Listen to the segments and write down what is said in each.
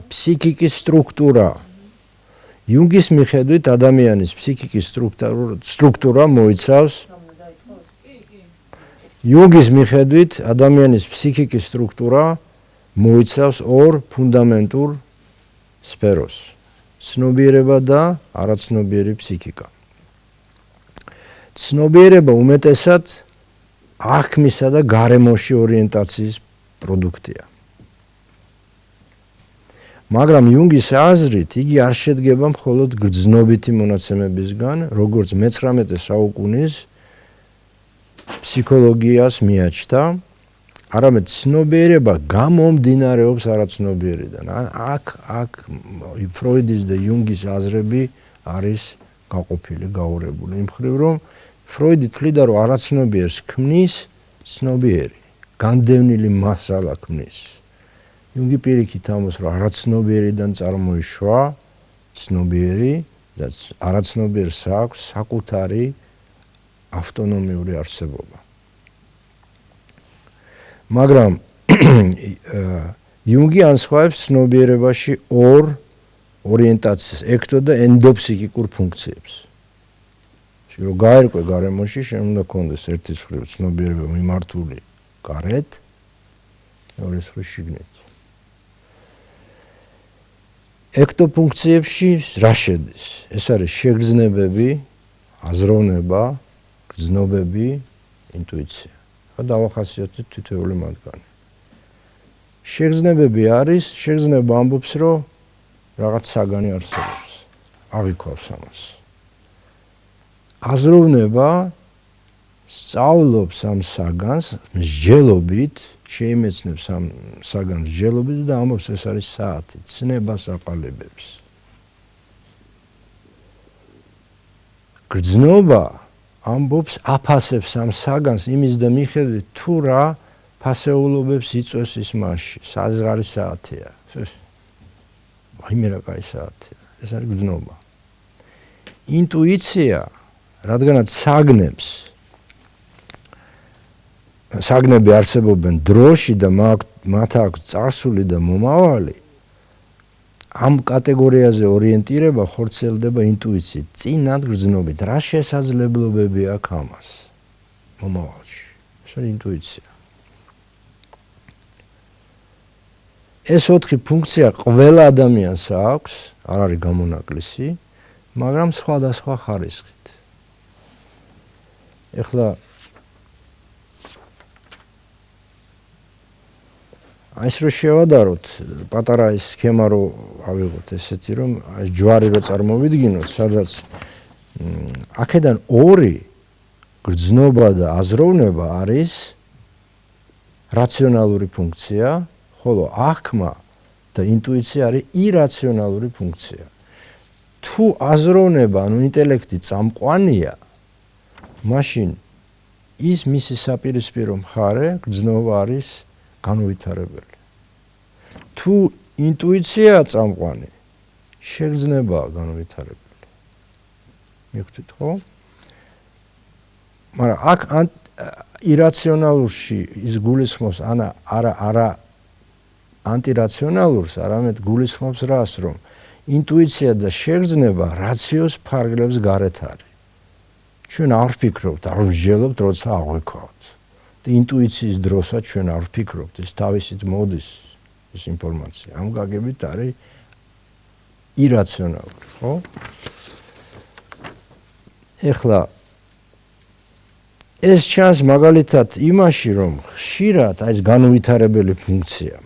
ფსიქიკის სტრუქტურა. იუნგის მიხედვით ადამიანის ფსიქიკის სტრუქტურა მოიცავს იუნგის მიხედვით ადამიანის ფსიქიკის სტრუქტურა მოიცავს ორ ფუნდამენტურ სფეროს: ცნობიერება და არაცნობიერი ფსიქიკა. ცნობიერება უმეტესად აღქმისა და გარემოში ორიენტაციის პროდუქტია. მაგრამ იუნგის აზრით იგი არ შედგება მხოლოდ გრძნობითი მონაცემებისგან, როგორც მე-19 საუკუნის ფსიქოლოგიას მიაჩნდა, არამედ ცნობიერება გამომდინარეობს არაცნობიერიდან. აქ ფროიდის და იუნგის აზრები არის გაყოფილი, გაურებული. იმ მხრივ, რომ ფროიდი თვლიდა, რომ არაცნობიერს ქმნის ცნობიერი, განდევნილი მასალა ქმნის. იუნგი პირიქით ამბობს, რომ არაცნობიერიდან წარმოიშვა ცნობიერი და არაცნობიერს აქვს საკუთარი ავტონომიური არსებობა. მაგრამ იუნგი ანსხვავებს ცნობიერებაში ორ ორიენტაციას, ექტო და ენდოფსიქიკურ ფუნქციებს. რომ გაერკვე გარემოში, შენ უნდა გქონდეს ერთის მხრივ ცნობიერება მიმართული გარეთ, მეორის მხრივ შიგნით. ექტო ფუნქციებში რა შედის? ეს არის შეგრძნებები, აზროვნება, გრძნობები, ინტუიცია. დავახასიათეთ თითოეული მათგანი. შეგრძნებები არის, შეგრძნება ამბობს, რომ რაღაც საგანი არსებობს. აღიქვავს ამას. აზროვნება სწავლობს ამ საგანს მსჯელობით, შეიმეცნებს ამ საგანს მსჯელობით და ამბობს, ეს არის საათი, ცნებას აყალიბებს. გრძნობა ამბობს, აფასებს ამ საგანს იმის და მიხედვით, თუ რა ფასეულობებს იწვევს ის მასში. საზღარი საათია. აიმე რა კაი საათია. ეს არის გრძნობა. ინტუიცია, რადგანაც საგნები არსებობენ დროში და მათ აქვს წარსული და მომავალი, ამ კატეგორიაზე ორიენტირება ხორციელდება ინტუიციით, წინათ გრძნობით. რა შესაძლებლობები აქვს ამას მომავალში? ეს არის ინტუიცია. ეს 4 ფუნქცია ყველა ადამიანს აქვს, არ არის გამონაკლისი, მაგრამ სხვადასხვა ხარისხით. ეხლა ეს რო შევადაროთ, პატარა ის სქემა რო ავიღოთ ესეთი, რომ ჯვარი რო წარმოვიდგინოთ, სადაც აქედან 2 გრძნობა და აზროვნება არის რაციონალური ფუნქცია, ხოლო აღქმა და ინტუიცია არის ირაციონალური ფუნქცია. თუ აზროვნება, ანუ ინტელექტი წამყვანია, მაშინ ის მისი საპირისპირო მხარე, გრძნობა არის განუვითარებელი. თუ ინტუიცია წამყვანი, შეგრძნებაა განუვითარებელი. მიხვდით ხო? მაგრამ აქ ირაციონალურში ის გულისხმობს არა ანტირაციონალურს, არამედ გულისხმობს რას, რომ ინტუიცია და შეგრძნება რაციოს ფარგლებს გარეთ არის. ჩვენ არ ვფიქრობთ, არ ვსჯელობთ, როცა აღვიქვავთ. და ინტუიციის დროსაც ჩვენ არ ვფიქრობთ, ეს თავისით მოდის ეს ინფორმაცია. ამ გაგებით არის ირაციონალური, ხო? ეხლა ეს ჩანს მაგალითად იმაში, რომ ხშირად ეს განუვითარებელი ფუნქცია,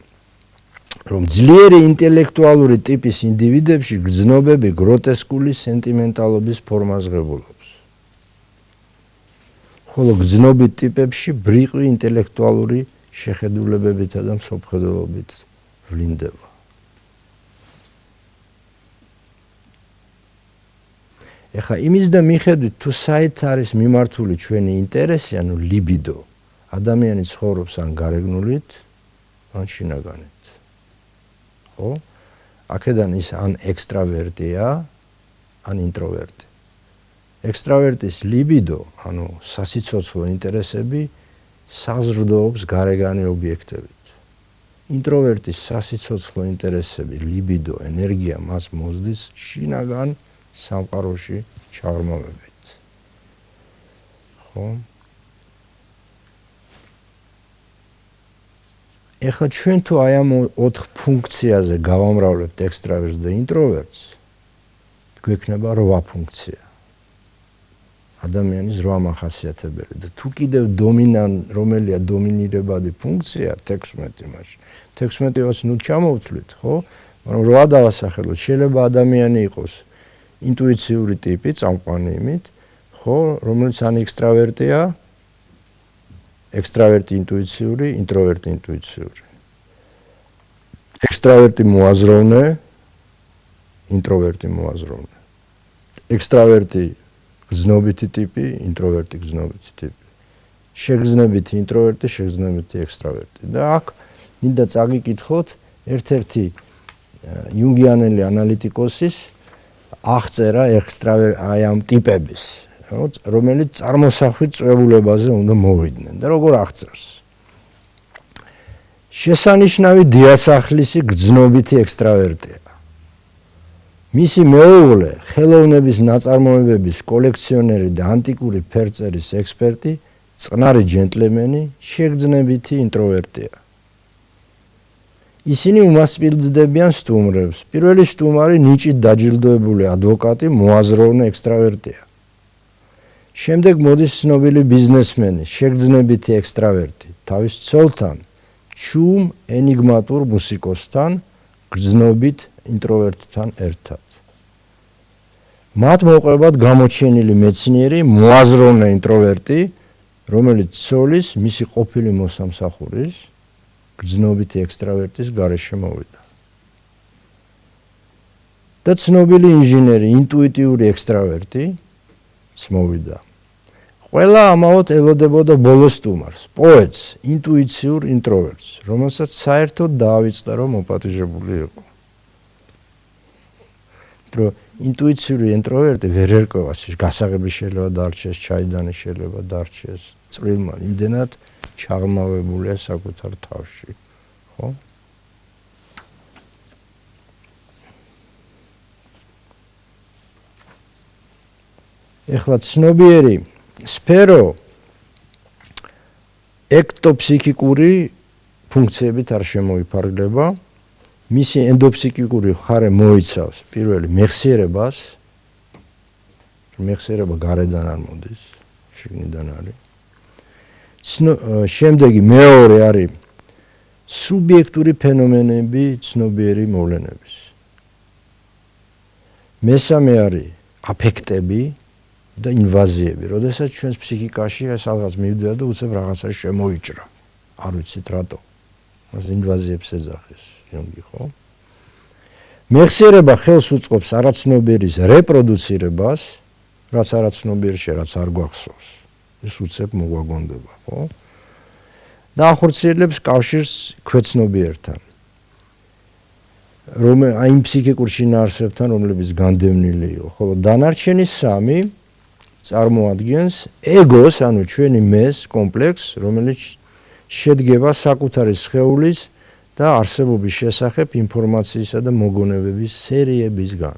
რომ ძლიერი ინტელექტუალური ტიპის ინდივიდებში გრძნობები გროტესკული სენტიმენტალობის ფორმას ღებულობს. ხოლო გრძნობით ტიპებში ბრიყვი ინტელექტუალური შეხედულებებითა და მსოფლმხედველობით ვლინდება. ეხლა იმის და მიხედვით, თუ საით არის მიმართული ჩვენი ინტერესი, ანუ ლიბიდო, ადამიანი ცხოვრობს ან გარეგნულით, ან შინაგანით. ხო? აქედან ის ან ექსტრავერტია, ან ინტროვერტი. ექსტრავერტის ლიბიდო, ანუ სასიცოცხლო ინტერესები საზრდოობს გარეგანი ობიექტებით. ინტროვერტის სასიცოცხლო ინტერესები, ლიბიდო, ენერგია მას მოსდის შინაგან სამყაროში ჩაღრმავებით. ხო? ეხლა ჩვენ თუ აი ამ 4 ფუნქციაზე გავამრავლებთ ექსტრავერტს და ინტროვერტს, გვექნება 8 ფუნქცია. ადამიანის 8 მახასიათებელი და თუ კიდევ რომელია დომინირებადი ფუნქცია 16 მაშინ 16-ს ნუ ჩამოვთვლით, ხო? მაგრამ 8 დავასახელოთ. შეიძლება ადამიანი იყოს ინტუიციური ტიპი, წამყვანი იმით, ხო, რომელიც ან ექსტრავერტია, ექსტრავერტი ინტუიციური, ინტროვერტი ინტუიციური. ექსტრავერტი მოაზროვნე, ინტროვერტი მოაზროვნე. ექსტრავერტი გრძნობითი ტიპი, ინტროვერტი გრძნობითი ტიპი. შეგრძნებითი ინტროვერტი, შეგრძნებითი ექსტრავერტი. და აქ მინდა წაგიკითხოთ ერთ-ერთი იუნგიანელი ანალიტიკოსის აღწერა აი ამ ტიპების, რომელიც წარმოსახვით წვევულებაზე უნდა მოვიდნენ და როგორ აღწერს. შესანიშნავი დიასახლისი გრძნობითი ექსტრავერტია. მისი მეუღლე, ხელოვნების ნაწარმოებების კოლექციონერი და ანტიკური ფერწერის ექსპერტი, წყნარი ჯენტლმენი, შეგრძნებითი ინტროვერტია. ისინი უმასპინძლებიან სტუმრებს. პირველი სტუმარი ნიჭით დაჯილდოებული ადვოკატი, მოაზროვნე ექსტრავერტია. შემდეგ მოდის ცნობილი ბიზნესმენი, შეგრძნებითი ექსტრავერტი, თავის ცოლთან, ჩუმ ენიგმატურ მუსიკოსთან, გრძნობით ინტროვერტთან ერთად. მათ მოყვებათ გამოჩენილი მეცნიერი, მოაზროვნე ინტროვერტი, რომელიც ცოლის, მისი ყოფილი მოსამსახურის, გრძნობითი ექსტრავერტის გარეშე მოვიდა. და ცნობილი ინჟინერი, ინტუიტიური ექსტრავერტი მოვიდა. ყველა ამაოდ ელოდებოდა ბოლო სტუმარს, პოეტს, ინტუიციურ ინტროვერტს, რომელსაც საერთოდ დაავიწყდა, რომ მოპატიჟებული იყო. რომ ინტუიციური ინტროვერტი ვერ ერკვევა, გასაღები შეიძლება დარჩეს, ჩაიდანი შეიძლება დარჩეს, წვრილმა იმდენად ჩაღრმავებულია საკუთარ თავში, ხო? ეხლა ცნობიერი სფერო ექტოფსიქიკური ფუნქციებით არ შემოიფარგლება. მისი ენდოფსიქიკური მხარე მოიცავს პირველი მეხსიერებას, მეხსიერება გარედან არ მოდის, შიგნიდან არის. შემდეგი მეორე არის სუბიექტური ფენომენები ცნობიერი მოვლენების. მესამე არის აფექტები და ინვაზიები. როდესაც ჩვენს ფსიქიკაში ეს რაღაც მივიდა და უცებ რაღაცა შემოიჭრა. არ ვიცით რატო. მას ინვაზიებს ეძახის, იუნგი, ხო? მეხსიერება ხელს უწყობს არაცნობიერის რეპროდუცირებას, რაც არაცნობიერში, რაც არ გვახსოვს. ეს უცებ მოგვაგონდება, ხო? და ახორციელებს კავშირს ქვეცნობიერთან. აი იმ ფსიქიკურ შინაარსებთან, რომლებიც განდევნილი იყო, ხოლო დანარჩენი 3 წარმოადგენს ეგოს, ანუ ჩვენი მეს კომპლექსს, რომელიც შედგება საკუთარი სხეულის და არსებობის შესახებ ინფორმაციისა და მოგონებების სერიებისგან.